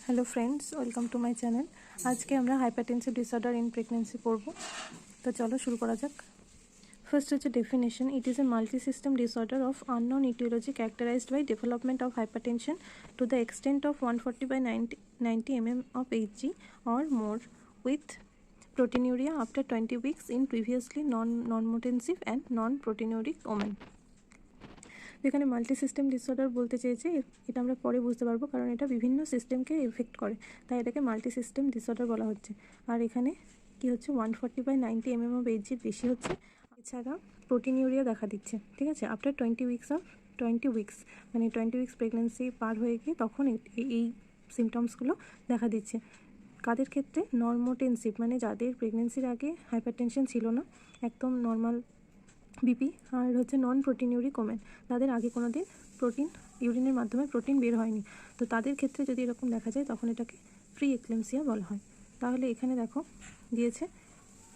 Hello friends, welcome to my channel. आज के আমরা হাইপারটেনসিভ ডিসঅর্ডার ইন প্রেগনেন্সি পড়ব। তো চলো শুরু করা যাক। ফার্স্ট হচ্ছে definition. It is a multi system disorder of unknown etiology characterized by development of hypertension to the extent of 140/90 mm of Hg or more with proteinuria after 20 weeks in previously non-normotensive and non-proteinuric women। এখানে multi system disorder বলতে চেয়েছে, এটা আমরা পরে বুঝতে পারবো কারণ এটা বিভিন্ন সিস্টেমকে এফেক্ট করে, তাই এটাকে মাল্টি সিস্টেম ডিসঅর্ডার বলা হচ্ছে। আর এখানে কি হচ্ছে 140/90 mm অফ Hg বেশি হচ্ছে, এছাড়া প্রোটিনিউরিয়া দেখা দিচ্ছে। ঠিক আছে, আফটার 20 উইকস মানে 20 উইকস প্রেগনেন্সি পার হয়ে গিয়ে তখন এই সিমটমসগুলো দেখা দিচ্ছে। কাদের ক্ষেত্রে? নর্মোটেনসিভ মানে যাদের প্রেগনেন্সির আগে হাইপারটেনশন ছিল না, একদম নর্মাল বিপি, আর হচ্ছে নন প্রোটিনিউরিক ওমেন, তাদের আগে কোনো দিন প্রোটিন ইউরিনের মাধ্যমে প্রোটিন বের হয়নি। তো তাদের ক্ষেত্রে যদি এরকম দেখা যায় তখন এটাকে প্রি এক্লেমসিয়া বলা হয়। তাহলে এখানে দেখো দিয়েছে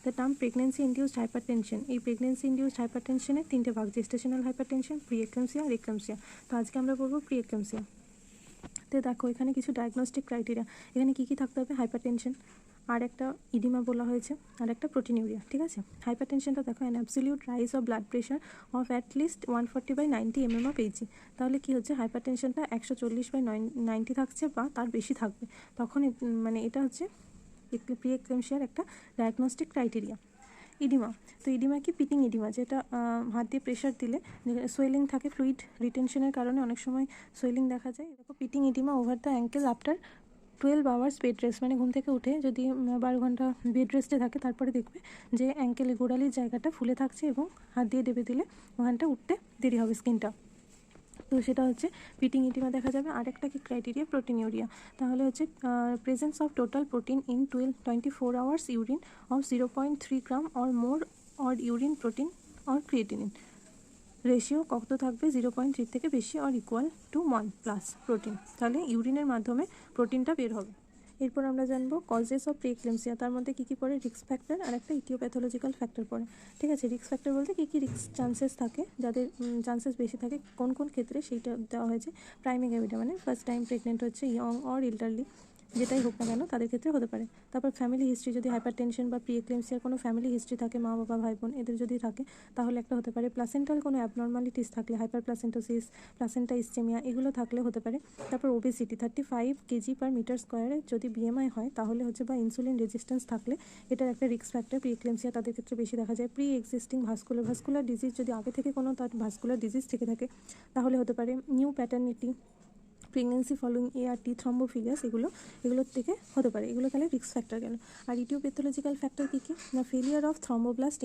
the term pregnancy induced hypertension. এই প্রেগনেন্সি ইনডিউসড হাইপারটেনশনের তিনটে ভাগ: জেস্টেশনাল হাইপারটেনশন, প্রি এক্লেমসিয়া আর এক্লেমসিয়া। তো আজকে আমরা পড়বো প্রি এক্লেমসিয়া। তো দেখো এখানে কিছু ডায়াগনস্টিক ক্রাইটেরিয়া, এখানে কী কী থাকতে হবে? হাইপারটেনশন, আর একটা ইডিমা বলা হয়েছে, আর একটা প্রোটিনিউরিয়া। ঠিক আছে, হাইপারটেনশনটা দেখো an absolute rise of blood pressure of at least 140/90 mm of Hg। তাহলে কী হচ্ছে, হাইপারটেনশনটা 140/90 থাকছে বা তার বেশি থাকবে, তখন মানে এটা হচ্ছে প্রি এক্লেমসিয়ার একটা ডায়াগনস্টিক ক্রাইটেরিয়া। ইডিমা, তো ইডিমা কি? পিটিং ইডিমা, যেটা হাত দিয়ে প্রেশার দিলে সোয়েলিং থাকে, ফ্লুইড রিটেনশনের কারণে অনেক সময় সোয়েলিং দেখা যায়। দেখো pitting oedema over the ankle after 12 hours bed rest, মানে ঘুম থেকে উঠে যদি 12 ঘন্টা বেড রেস্টে থাকে তারপরে দেখবে যে অ্যাঙ্কেলে গোড়ালির জায়গাটা ফুলে থাকছে এবং হাত দিয়ে ডেবে দিলে ওখানটা উঠতে দেরি হবে স্কিনটা। তো সেটা হচ্ছে পিটিং ইডিমা দেখা যাবে। আরেকটা কি ক্রাইটেরিয়া? প্রোটিনিউরিয়া। তাহলে হচ্ছে presence of total protein in 24 hours urine of 0.3 gram or more or urine protein or creatinine. Ratio কত থাকবে? 0.3 থেকে বেশি অর ইকুয়াল টু 1+ প্রোটিন। তাহলে ইউরিনের মাধ্যমে প্রোটিনটা বের হবে। এরপর আমরা জানবো কজেস অফ প্রি এক্লেমসিয়া। তার মধ্যে কী কী পড়ে? রিস্ক ফ্যাক্টর আর একটা ইটিওপ্যাথোলজিক্যাল ফ্যাক্টর পড়ে। ঠিক আছে, রিস্ক ফ্যাক্টর বলতে কী কী রিস্ক চান্সেস থাকে, যাদের চান্সেস বেশি থাকে কোন কোন ক্ষেত্রে সেইটা দেওয়া হয়েছে। প্রাইমে গ্যাভিটা মানে ফার্স্ট টাইম প্রেগনেন্ট হচ্ছে, ইয়ং অর এল্ডারলি, যেটাই হোক না কেন তাদের ক্ষেত্রে হতে পারে। তারপর ফ্যামিলি হিস্ট্রি, যদি হাইপারটেনশন বা প্রি এক্লেমসিয়ার কোনো ফ্যামিলি হিস্ট্রি থাকে, মা বাবা ভাই বোন এদের যদি থাকে তাহলে একটা হতে পারে। প্লাসেন্টাল কোনো অ্যাবনর্মালিটিস থাকলে, হাইপার প্লাসেন্টোসিস, প্লাসেন্টা ইসচেমিয়া, এগুলো থাকলে হতে পারে। তারপর ওবেসিটি 35 kg/m² যদি বিএমআই হয় তাহলে হচ্ছে, বা ইনসুলিন রেজিস্ট্যান্স থাকলে, এটার একটা রিস্ক ফ্যাক্টর। প্রি এক্লেমসিয়া তাদের ক্ষেত্রে বেশি দেখা যায়। প্রি এক্সিস্টিং ভাস্কুলার ডিজিজ, যদি আগে থেকে কোনো তার ভাস্কুলার ডিজিজ থেকে থাকে তাহলে হতে পারে। New paternity, pregnancy following ART, thrombophilias, এগুলোর থেকে হতে পারে। এগুলো তাহলে রিস্ক ফ্যাক্টর গেল। আর ইটিওপ্যাথোলজিক্যাল ফ্যাক্টর কী কী? না failure of trophoblast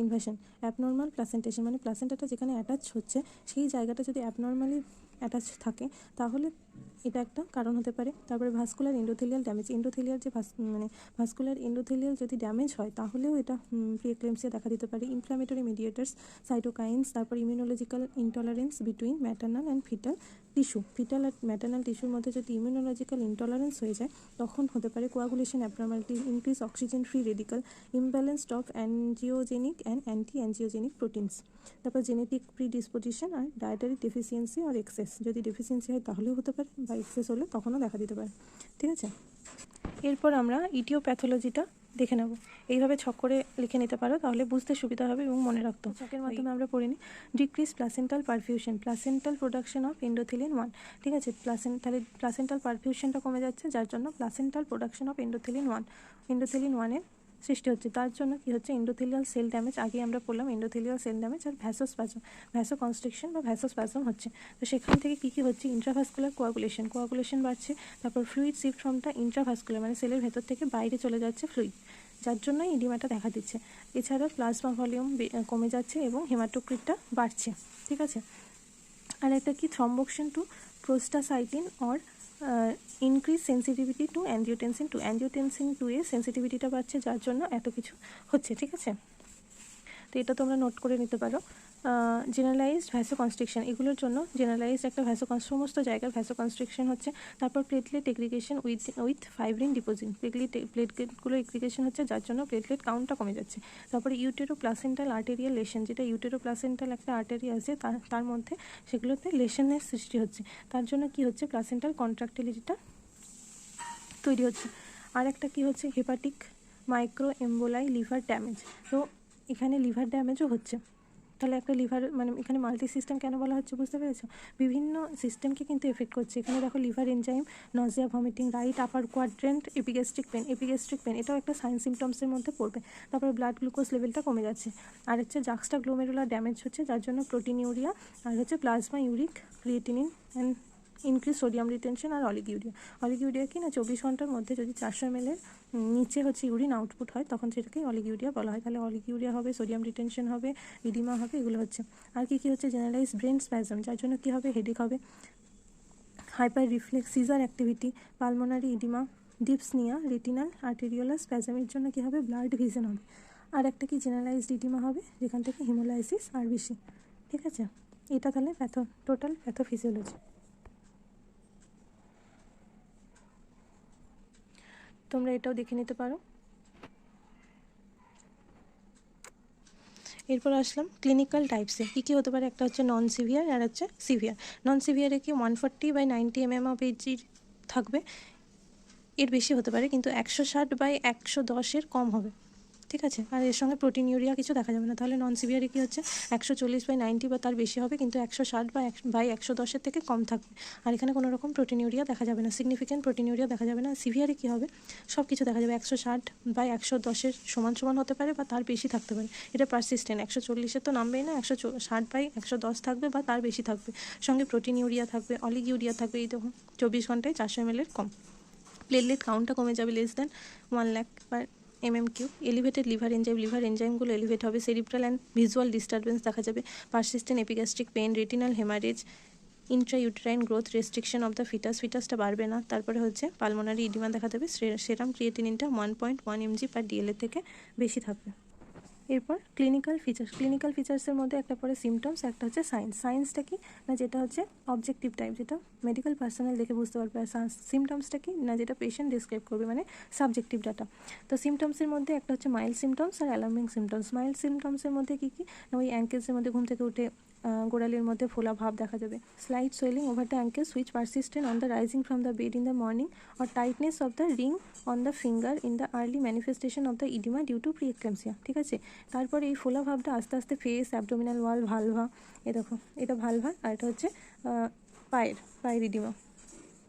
invasion, abnormal placentation, মানে প্লাসেন্টাটা যেখানে অ্যাটাচ হচ্ছে সেই জায়গাটা যদি অ্যাবনর্মালি অ্যাটাচ থাকে তাহলে এটা একটা কারণ হতে পারে। তারপরে ভাস্কুলার এন্ডোথেলিয়াল ড্যামেজ, এন্ডোথেলিয়াল যে ভাস্কুলার এন্ডোথেলিয়াল যদি ড্যামেজ হয় তাহলেও এটা প্রি এক্লেমসিয়া দেখা দিতে পারে। ইনফ্ল্যামেটরি মিডিয়েটার্স, সাইটোকাইন্স, তারপর immunological intolerance between maternal and fetal আর ম্যাটার্নাল টিস্যুর মধ্যে যদি ইমিউনোলজিক্যাল ইনটলারেন্স হয়ে যায় তখন হতে পারে। Coagulation abnormality, increase oxygen free radical, imbalanced of angiogenic and anti angiogenic proteins. তারপর জেনেটিক প্রিডিসপোজিশন আর ডায়েটারি ডেফিসিয়েন্সি আর এক্সেস, যদি ডেফিসিয়েন্সি হয় তাহলেও হতে পারে, বা এক্সেস হলে তখনও দেখা দিতে পারে। ঠিক আছে, এরপর আমরা ইটিওপ্যাথোলজিটা দেখে নেব। এইভাবে ছক করে লিখে নিতে পারো, তাহলে বুঝতে সুবিধা হবে এবং মনে রাখতে। ছকের মাধ্যমে আমরা পড়ে নিই। Decrease placental perfusion, placental production of endothelin 1। ঠিক আছে, তাহলে প্লাসেন্টাল পারফিউশনটা কমে যাচ্ছে, যার জন্য প্লাসেন্টাল প্রোডাকশন অফ এন্ডোথেলিয়ান 1 সৃষ্টি হচ্ছে। তার জন্য কি হচ্ছে? এন্ডোথেলিয়াল সেল ড্যামেজ, আগে আমরা পড়লাম এন্ডোথেলিয়াল সেল ড্যামেজ, আর ভ্যাসোকনস্ট্রিকশন বা ভ্যাসোস্পাজম হচ্ছে। তো সেখান থেকে কী কী হচ্ছে? ইন্ট্রাভাস্কুলার কোয়াগুলেশন বাড়ছে, তারপর ফ্লুইড শিফট ফ্রমটা ইন্ট্রাভাস্কুলার মানে সেলের ভেতর থেকে বাইরে চলে যাচ্ছে ফ্লুইড, যার জন্যই ইডিমাটা দেখা দিচ্ছে। এছাড়া প্লাজমা ভলিউম কমে যাচ্ছে এবং হেমাটোক্রিটটা বাড়ছে। ঠিক আছে, আর একটা কি? Thromboxane to prostacyclin or increase sensitivity to angiotensin 2 এর সেন্সিটিভিটিটা বাড়ছে, যার জন্য এত কিছু হচ্ছে। ঠিক আছে, তো এটা তোমরা নোট করে নিতে পারো। জেনারেলাইজড ভ্যাসোকনস্ট্রিকশন, এগুলোর জন্য জেনারেলাইজড একটা সমস্ত জায়গার ভ্যাসোকনস্ট্রিকশন হচ্ছে। তারপর platelet aggregation with fibrin deposit, প্লেটলেটগুলো এগ্রিগেশন হচ্ছে যার জন্য প্লেটলেট কাউন্টটা কমে যাচ্ছে। তারপরে ইউটেরো প্লাসেন্টাল আর্টেরিয়াল লেশন, যেটা ইউটেরো প্লাসেন্টাল একটা আর্টারি আছে তার মধ্যে সেগুলোতে লেশনের সৃষ্টি হচ্ছে, তার জন্য কি হচ্ছে প্লাসেন্টাল কন্ট্রাক্টিলিটিটা তৈরি হচ্ছে। আর একটা কী হচ্ছে হেপাটিক মাইক্রো এম্বোলাই লিভার ড্যামেজ, তো এখানে লিভার ড্যামেজও হচ্ছে। তাহলে একটা লিভার মানে এখানে মাল্টি সিস্টেম কেন বলা হচ্ছে বুঝতে পেরেছো, বিভিন্ন সিস্টেমকে কিন্তু এফেক্ট করছে। এখানে দেখো liver enzyme, nausea, vomiting, right upper quadrant, epigastric pain এটাও একটা সাইন সিমটমসের মধ্যে পড়বে। তারপরে ব্লাড গ্লুকোজ লেভেলটা কমে যাচ্ছে। আর হচ্ছে জাক্সটা গ্লোমেরুলার ড্যামেজ হচ্ছে যার জন্য প্রোটিনিউরিয়া, আর হচ্ছে plasma uric creatinine and increase sodium retention আর অলিগিউরিয়া কি না 24 ঘন্টার মধ্যে যদি 400 ml এর নিচে হচ্ছে ইউরিন আউটপুট হয় তখন সেটাকে অলিগিউরিয়া বলা হয়। তাহলে অলিগিউরিয়া হবে, সোডিয়াম রিটেনশন হবে, ইডিমা হবে, এগুলো হচ্ছে। আর কি হচ্ছে জেনারেলাইজ ব্রেন স্প্যাজম, যার জন্য কি হবে হেডেক হবে, hyper reflex, seizure activity, pulmonary oedema, dyspnoea, retinal arteriolar স্প্যাজমের জন্য কি হবে ব্লাড ভিশন হবে। আর একটা কি জেনারেলাইজড ইডিমা হবে যেখান থেকে হিমোলাইসিস আর বেশি। ঠিক আছে, এটা তাহলে টোটাল প্যাথোফিজিওলজি। তোমরা এটাও দেখে নিতে পারো। এরপর আসলাম ক্লিনিক্যাল টাইপসে, কী হতে পারে, একটা হচ্ছে নন সিভিয়ার আর হচ্ছে সিভিয়ার। নন সিভিয়ারে কি 140/90 mm অফ এইচজি থাকবে, এর বেশি হতে পারে কিন্তু 160/110 কম হবে। ঠিক আছে, আর এর সঙ্গে প্রোটিনিউরিয়া কিছু দেখা যাবে না। তাহলে নন সিভিয়ারে কী হচ্ছে 140/90 বা তার বেশি হবে কিন্তু 160/110 থেকে কম থাকবে। আর এখানে কোনো রকম প্রোটিনিউরিয়া দেখা যাবে না, সিগনিফিক্যান্ট প্রোটিনিউরিয়া দেখা যাবে না। সিভিয়ারে কী হবে সব কিছু দেখা যাবে 160/110 সমান হতে পারে বা তার বেশি থাকতে পারে। এটা পারসিস্টেন্ট, 140 তো নামবেই না, 160/110 থাকবে বা তার বেশি থাকবে। সঙ্গে প্রোটিনিউরিয়া থাকবে, অলিগিউরিয়া থাকবে, এই দেখুন 24 ঘন্টায় 400 ml এর কম। প্লেটলেট কাউন্টটা কমে যাবে << 1 lakh/mm³। এলিভেটেড লিভার এনজাইমগুলো এলিভেট হবে। সেরিব্রাল অ্যান্ড ভিজুয়াল ডিস্টারবেন্স দেখা যাবে। Persistent epigastric pain, retinal haemorrhage, intrauterine growth, restriction of the ফিটাসটা বাড়বে না। তারপরে হচ্ছে পালমোনারি ইডিমা দেখা দেবে। সেরাম ক্রিয়েটিনিনটা 1.1 mg/dl থেকে বেশি থাকবে। এরপর ক্লিনিক্যাল ফিচার্সের মধ্যে একটা পরে সিমটমস, একটা হচ্ছে সায়েন্সটা কি না যেটা হচ্ছে অবজেক্টিভ টাইপ, যেটা মেডিকেল পার্সোনাল দেখে বুঝতে পারবে। আর সিমটমসটা কি না যেটা পেশেন্ট ডিসক্রাইব করবে, মানে সাবজেক্টিভ ডাটা। তো সিমটমসের মধ্যে একটা হচ্ছে মাইল্ড সিমটমস আর অ্যালার্মিং সিমটমস। মাইল্ড সিমটমসের মধ্যে কি না ওই অ্যাঙ্কেলসের মধ্যে ঘুম থেকে উঠে গোড়ালির মধ্যে ফোলা ভাব দেখা যাবে, slight swelling over the ankles which persistent on the rising from the bed in the morning, or tightness of the ring on the finger in the early manifestation of the oedema due to preeclampsia. ঠিক আছে, তারপরে এই ফোলা ভাবটা আস্তে আস্তে face, abdominal wall, vulva, এ দেখো এটা ভালভা, আর এটা হচ্ছে পায়ের ইডিমা,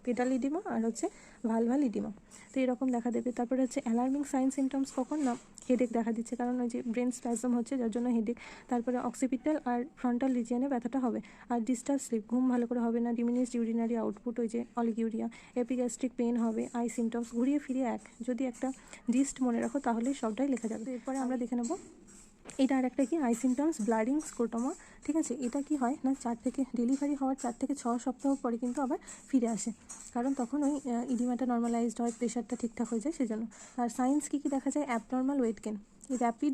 পেডাল ইডিমা, আর হচ্ছে ভালভাল ইডিমা। তো এরকম দেখা দেবে। তারপরে হচ্ছে অ্যালার্মিং সাইন সিমটমস কখন না হেডেক দেখা দিচ্ছে, কারণ ওই যে ব্রেন স্প্যাজম হচ্ছে যার জন্য হেডেক। তারপরে অক্সিপিটাল আর ফ্রন্টাল রিজিয়নে ব্যথাটা হবে। আর ডিস্টার্ব স্লিপ, ঘুম ভালো করে হবে না, ডিমিনিশড ইউরিনারি আউটপুট, ওই যে অলিগিউরিয়া, এপিগ্যাস্ট্রিক পেন হবে, আই সিমটমস, ঘুরিয়ে ফিরিয়ে যদি একটা জিস্ট মনে রাখো তাহলেই সবটাই লেখা যাবে। এরপরে আমরা দেখে নেবো এটা আর একটা কি আই সিমটমস, ব্লাডিং স্ক্রোটোমা। ঠিক আছে, এটা কি হয় না ডেলিভারি হওয়ার 4 থেকে 6 সপ্তাহ পরে কিন্তু আবার ফিরে আসে, কারণ তখন ওই ইডিমাটা নর্মালাইজড হয়, প্রেশারটা ঠিকঠাক হয়ে যায় সেজন্য। আর সাইন্স কী দেখা যায়, abnormal weight gain, rapid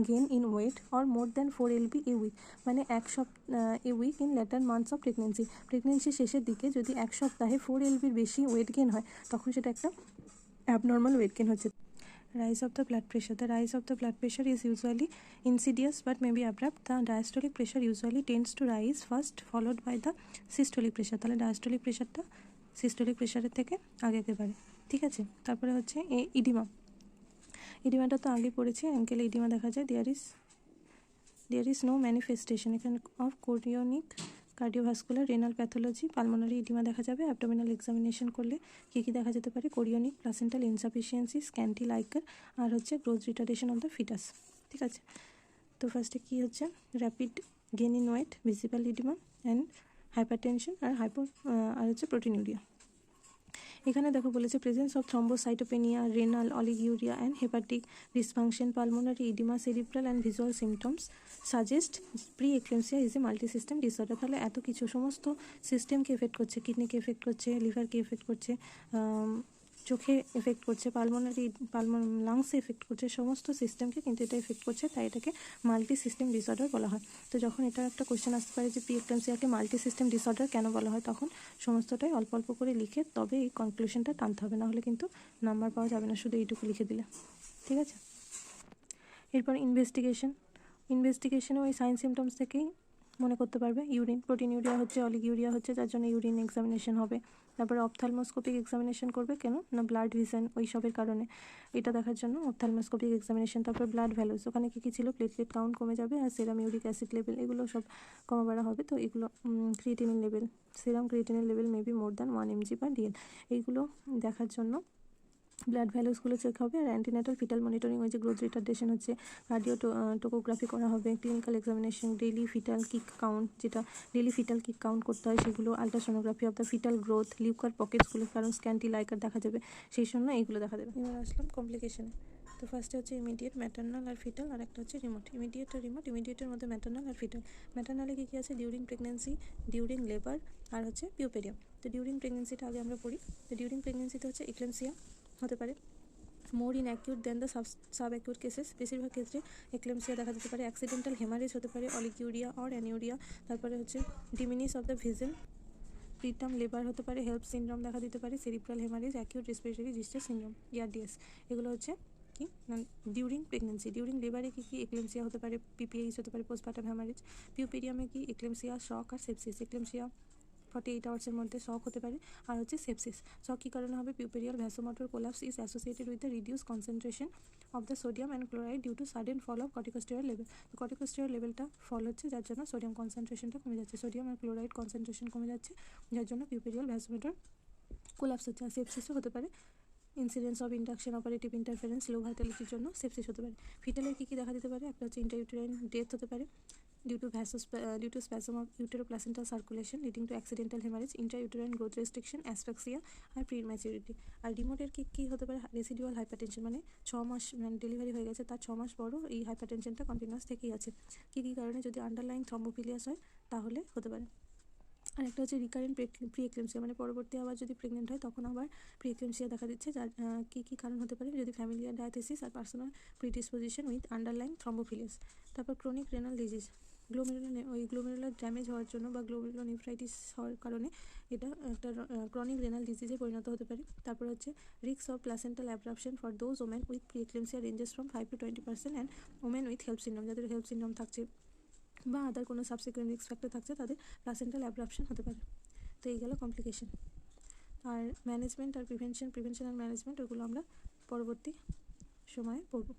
gain in weight or more than 4 lb a week, মানে a week in later months of প্রেগনেন্সির শেষের দিকে যদি 1 সপ্তাহে 4 lb বেশি ওয়েট গেন হয় তখন সেটা একটা অ্যাবনর্মাল ওয়েট গেন হচ্ছে। Rise of the blood pressure. The rise of the blood pressure is usually insidious but may be abrupt. The diastolic pressure usually tends to rise first, followed by the systolic pressure. তাহলে diastolic প্রেশারটা systolic প্রেশারের থেকে আগে বাড়ে। ঠিক আছে, তারপরে হচ্ছে ইডিমাটা তো আগে পড়েছে, অ্যাঙ্কেলে ইডিমা দেখা যায়। দেয়ার ইজ নো ম্যানিফেস্টেশন এখানে of chorionic cardiovascular renal pathology. Pulmonary oedema দেখা যাবে। অ্যাবডোমিনাল এক্সামিনেশন করলে কী দেখা যেতে পারে, chorionic, placental insufficiency, scanty liquor, আর হচ্ছে growth retardation of the fetus. ঠিক আছে, তো ফার্স্টে কী হচ্ছে rapid gain in weight, visible oedema and hypertension আর হচ্ছে প্রোটিনিউরিয়া। এখানে দেখো বলেছে presence of thrombocytopenia, renal, oliguria and hepatic dysfunction, pulmonary oedema, cerebral and visual symptoms suggest pre eclampsia is a multi system disorder. তাহলে এত কিছু সমস্ত সিস্টেমকে এফেক্ট করছে, কিডনিকে এফেক্ট করছে, লিভারকে এফেক্ট করছে, চোখে এফেক্ট করছে, লাংসে এফেক্ট করছে, সমস্ত সিস্টেমকে কিন্তু এটা এফেক্ট করছে, তাই এটাকে মাল্টি সিস্টেম ডিসঅর্ডার বলা হয়। তো যখন এটা একটা কোশ্চেন আসতে পারে যে প্রিএক্লাম্পসিয়াকে মাল্টি সিস্টেম ডিসঅর্ডার কেন বলা হয়, তখন সমস্তটাই অল্প অল্প করে লিখে তবে এই কনক্লুশনটা টানতে হবে, নাহলে কিন্তু নাম্বার পাওয়া যাবে না শুধু এইটুকু লিখে দিলে। ঠিক আছে, এরপর ইনভেস্টিগেশনে ওই সাইন সিমটমস থেকেই মনে করতে পারবে। ইউরিন, প্রোটিনিউরিয়া হচ্ছে, অলিগিউরিয়া হচ্ছে, যার জন্য ইউরিন এক্সামিনেশন হবে। তারপরে অপথ্যালমোস্কোপিক এক্সামিনেশন করবে, কেন না ব্লাড ভিশন ওই সবের কারণে, এটা দেখার জন্য অপথ্যালমোস্কোপিক এক্সামিনেশন। তারপর ব্লাড ভ্যালুস, ওখানে কী কী ছিল, প্লেটলেট কাউন্ট কমে যাবে, আর সেরাম ইউরিক অ্যাসিড লেভেল এগুলো সব কমা বাড়া হবে। তো এগুলো creatinine level, serum creatinine level maybe more than 1 mg/dl, এইগুলো দেখার জন্য ব্লাড ভ্যালুসগুলো চেক হবে। আর অ্যান্টিনেটাল ফিটাল মনিটরিং, ওই যে গ্রোথ রিটার্ডেশন হচ্ছে, কার্ডিও টোকোগ্রাফি করা হবে, clinical examination, daily fetal kick count, যেটা ডেইলি ফিটাল কিক কাউন্ট করতে হয় সেগুলো, ultrasonography of the fetal growth, liquor পকেটসগুলো, কারণ স্ক্যান্টি লাইকার দেখা যাবে, সেই জন্য এইগুলো দেখা যাবে। এবার আসলাম কমপ্লিকেশনে। তো ফার্স্টে হচ্ছে ইমিডিয়েট, ম্যাটার্নাল আর ফিটাল, আর একটা হচ্ছে রিমোট। ইমিডিয়েট আর রিমোট, ইমিডিয়েটের মধ্যে ম্যাটার্নাল আর ফিটাল। ম্যাটার্নালে কী কী আছে, ডিউরিং প্রেগনেন্সি, ডিউরিং লেবার, আর হচ্ছে পিউপেরিয়াম। তো ডিউরিং প্রেগনেন্সিটা আগে আমরা পড়ি। তো ডিউরিং প্রেগনেন্সিতে হচ্ছে এক্লেমসিয়া হতে পারে, more in acute than the sub acute cases, বেশিরভাগ ক্ষেত্রে এক্লেমসিয়া দেখা যেতে পারে। অ্যাক্সিডেন্টাল হেমারেজ হতে পারে, অলিকিউরিয়া অর অ্যানিউরিয়া। তারপরে হচ্ছে dimness of the vision, preterm labour হতে পারে, হেল্প সিনড্রোম দেখা দিতে পারে, cerebral haemorrhage, acute respiratory distress syndrome, ERDS। এগুলো হচ্ছে কি ডিউরিং প্রেগনেন্সি। ডিউরিং লেবারে কী কী এক্লেমসিয়া হতে পারে, PPH হতে পারে, পোস্টপার্টাম হেমারেজ। পিউপেরিয়ামে কি এক্লেমসিয়া, শক আর সেপসিস। এক্লেমসিয়া 48 আওয়ার্সের মধ্যে শক হতে পারে। আর হচ্ছে সেপসিস, শক কী কারণে হবে, puerperal vasomotor collapse is associated with the reduce concentration of the sodium and chloride due to sudden fall of corticosteroid level. তো কর্টিকোস্টেরয়েড লেভেলটা ফল হচ্ছে, যার জন্য সোডিয়াম কনসেন্ট্রেশনটা কমে যাচ্ছে, সোডিয়াম আর ক্লোরাইড কনসেন্ট্রেশন কমে যাচ্ছে, যার জন্য পিউপেরিয়াল ভ্যাসোমোটর কোলাপস হচ্ছে। আর সেপসিসও হতে পারে, incidence of induction operative interference low ভাইটালিটির জন্য সেপসিস হতে পারে। ফিটালের কী কী দেখা দিতে পারে, একটা হচ্ছে ইন্টারইউটেরাইন ডেথ হতে পারে due to spasm of uteroplacental circulation leading to accidental hemorrhage, intrauterine growth restriction, asphyxia R prematurity. আর রিমোটের কী হতে পারে, রেসিডুয়াল হাইপারটেনশন, মানে 6 মাস মানে ডেলিভারি হয়ে গেছে তার 6 মাস পরও এই হাইপারটেনশনটা কন্টিনিউয়াস থেকেই আছে। কী কারণে, যদি আন্ডারলাইং থ্রম্বোফিলিয়াস হয় তাহলে হতে পারে। আর একটা হচ্ছে রিকারেন্ট প্রিএক্লেমসিয়া, মানে পরবর্তী আবার যদি প্রেগনেন্ট হয় তখন আবার প্রিএক্লেমসিয়া দেখা দিচ্ছে, যার কী কারণ হতে পারে, যদি ফ্যামিলিয়ার ডায়াথেসিস আর personal predisposition with underlying thrombophilias. তারপর chronic renal disease, glomerular damage হওয়ার জন্য বা গ্লোমেরুলোনেফ্রাইটিস হওয়ার কারণে এটা একটা ক্রনিক রেনাল ডিজিজে পরিণত হতে পারে। তারপর হচ্ছে risk of placental abruption for those women with preeclampsia ranges from 5 to 20% and women with HELLP syndrome, যাদের হেল্প সিনড্রোম থাকছে বা আদার কোনো সাবসিকুয়েন্ট রিস্ক ফ্যাক্টর থাকছে তাদের প্লাসেন্টাল অ্যাব্রাপশন হতে পারে। তো এই গেল কমপ্লিকেশন। আর ম্যানেজমেন্ট আর প্রিভেনশন আর ম্যানেজমেন্ট, ওগুলো আমরা পরবর্তী সময়ে পড়ব।